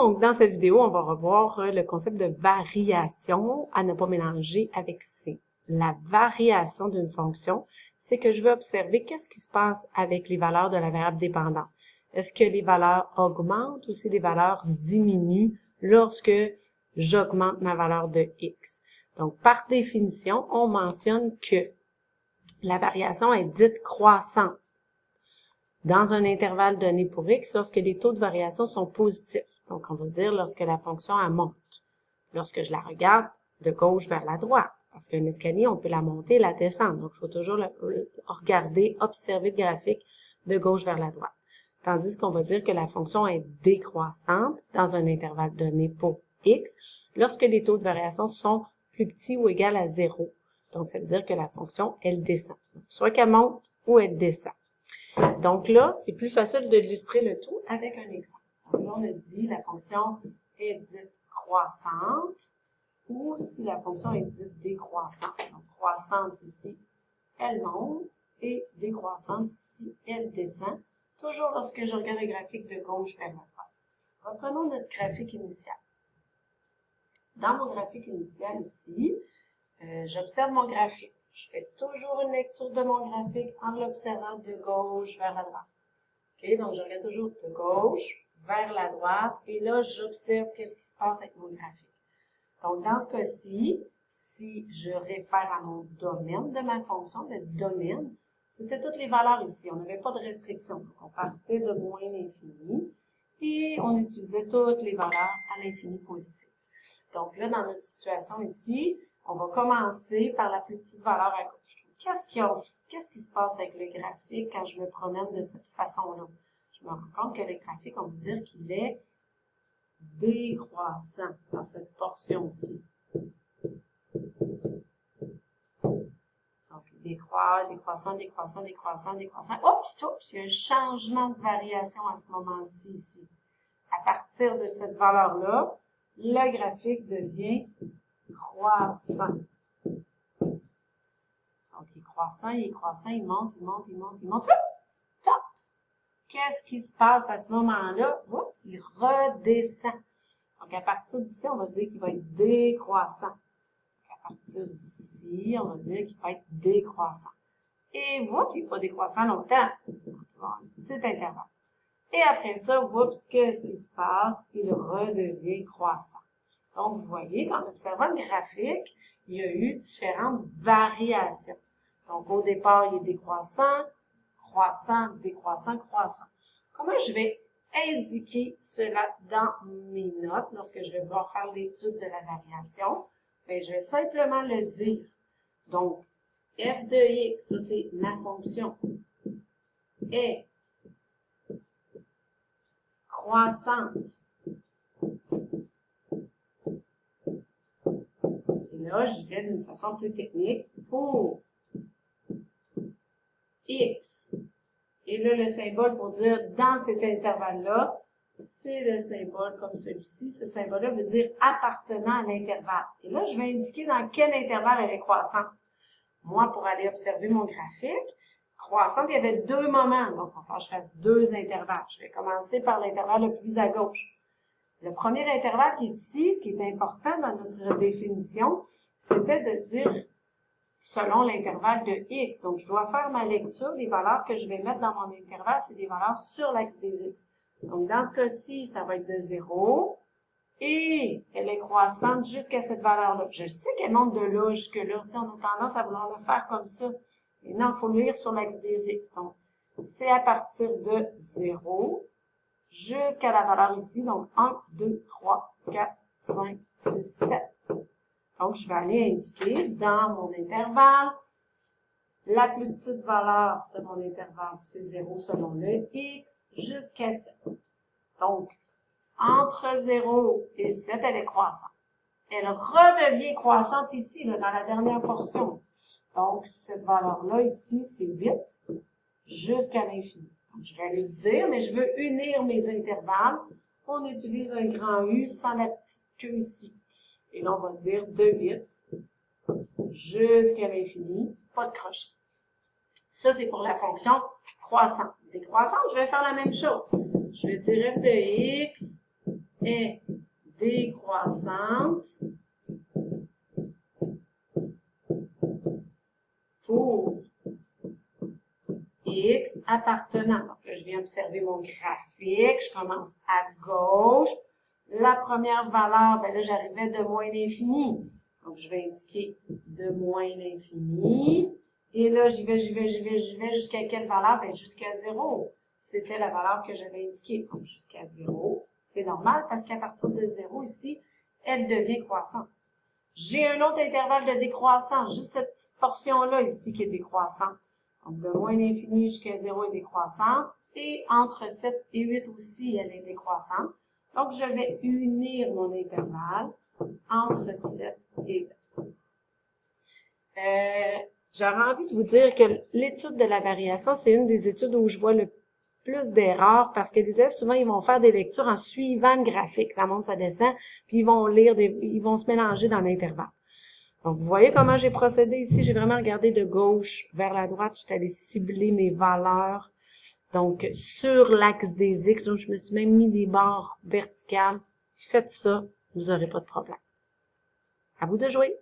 Donc, dans cette vidéo, on va revoir le concept de variation à ne pas mélanger avec C. La variation d'une fonction, c'est que je veux observer qu'est-ce qui se passe avec les valeurs de la variable dépendante. Est-ce que les valeurs augmentent ou si les valeurs diminuent lorsque j'augmente ma valeur de X? Donc, par définition, on mentionne que la variation est dite croissante dans un intervalle donné pour X lorsque les taux de variation sont positifs. Donc, on va dire lorsque la fonction elle monte. Lorsque je la regarde de gauche vers la droite. Parce qu'un escalier, on peut la monter et la descendre. Donc, il faut toujours regarder, observer le graphique de gauche vers la droite. Tandis qu'on va dire que la fonction est décroissante dans un intervalle donné pour X lorsque les taux de variation sont plus petits ou égaux à 0. Donc, ça veut dire que la fonction, elle descend. Donc, soit qu'elle monte ou elle descend. Donc là, c'est plus facile d'illustrer le tout avec un exemple. Donc là, on a dit la fonction est dite croissante ou si la fonction est dite décroissante. Donc, croissante ici, elle monte et décroissante ici, elle descend. Toujours lorsque je regarde le graphique de gauche vers la droite. Reprenons notre graphique initial. Dans mon graphique initial ici, j'observe mon graphique. Je fais toujours une lecture de mon graphique en l'observant de gauche vers la droite. OK? Donc, je regarde toujours de gauche vers la droite et là, j'observe qu'est-ce qui se passe avec mon graphique. Donc, dans ce cas-ci, si je réfère à mon domaine de ma fonction, le domaine, c'était toutes les valeurs ici. On n'avait pas de restriction. Donc, on partait de moins l'infini et on utilisait toutes les valeurs à l'infini positif. Donc, là, dans notre situation ici, on va commencer par la plus petite valeur à gauche. Qu'est-ce qui se passe avec le graphique quand je me promène de cette façon-là? Je me rends compte que le graphique, on va dire qu'il est décroissant dans cette portion-ci. Donc, décroissant. Oups, il y a un changement de variation à ce moment-ci, ici. À partir de cette valeur-là, le graphique devient croissant. Donc, il est croissant, il monte. Stop! Qu'est-ce qui se passe à ce moment-là? Oups, il redescend. Donc, à partir d'ici, on va dire qu'il va être décroissant. Donc, à partir d'ici, on va dire qu'il va être décroissant. Et oups, il n'est pas décroissant longtemps. Donc, il va y avoir un petit intervalle. Et après ça, oups, qu'est-ce qui se passe? Il redevient croissant. Donc, vous voyez, en observant le graphique, il y a eu différentes variations. Donc, au départ, il est décroissant, croissant, décroissant, croissant. Comment je vais indiquer cela dans mes notes lorsque je vais vouloir faire l'étude de la variation? Bien, je vais simplement le dire. Donc, f de x, ça c'est ma fonction, est croissante. Et là, je vais d'une façon plus technique pour X. Et là, le symbole pour dire dans cet intervalle-là, c'est le symbole comme celui-ci. Ce symbole-là veut dire appartenant à l'intervalle. Et là, je vais indiquer dans quel intervalle elle est croissante. Moi, pour aller observer mon graphique, croissante, il y avait deux moments. Donc, il va falloir que je fasse deux intervalles. Je vais commencer par l'intervalle le plus à gauche. Le premier intervalle qui est ici, ce qui est important dans notre définition, c'était de dire selon l'intervalle de X. Donc, je dois faire ma lecture des valeurs que je vais mettre dans mon intervalle, c'est des valeurs sur l'axe des X. Donc, dans ce cas-ci, ça va être de 0 et elle est croissante jusqu'à cette valeur-là. Je sais qu'elle monte de là jusque-là. On a tendance à vouloir le faire comme ça. Mais non, il faut lire sur l'axe des X. Donc, c'est à partir de 0 jusqu'à la valeur ici. Donc, 1, 2, 3, 4, 5, 6, 7. Donc, je vais aller indiquer dans mon intervalle, la plus petite valeur de mon intervalle, c'est 0 selon le X, jusqu'à 7. Donc, entre 0 et 7, elle est croissante. Elle redevient croissante ici, là, dans la dernière portion. Donc, cette valeur-là, ici, c'est 8, jusqu'à l'infini. Donc, je vais aller le dire, mais je veux unir mes intervalles. On utilise un grand U sans la petite queue ici. Et là, on va dire de 8 jusqu'à l'infini, pas de crochet. Ça, c'est pour la fonction croissante. Décroissante, je vais faire la même chose. Je vais dire f de x est décroissante pour X appartenant. Donc là, je viens observer mon graphique. Je commence à gauche. La première valeur, ben là, j'arrivais de moins l'infini. Donc, je vais indiquer de moins l'infini. Et là, j'y vais jusqu'à quelle valeur? Ben, jusqu'à 0. C'était la valeur que j'avais indiquée. Donc, jusqu'à 0. C'est normal parce qu'à partir de 0 ici, elle devient croissante. J'ai un autre intervalle de décroissance, juste cette petite portion-là ici qui est décroissante. Donc, de moins l'infini jusqu'à 0 est décroissante. Et entre 7 et 8 aussi, elle est décroissante. Donc, je vais unir mon intervalle entre 7 et 8. J'aurais envie de vous dire que l'étude de la variation, c'est une des études où je vois le plus d'erreurs parce que les élèves, souvent, ils vont faire des lectures en suivant le graphique. Ça monte, ça descend, puis ils vont lire, ils vont se mélanger dans l'intervalle. Donc, vous voyez comment j'ai procédé ici? J'ai vraiment regardé de gauche vers la droite. Je suis allée cibler mes valeurs. Donc, sur l'axe des X, donc je me suis même mis des barres verticales. Faites ça, vous n'aurez pas de problème. À vous de jouer!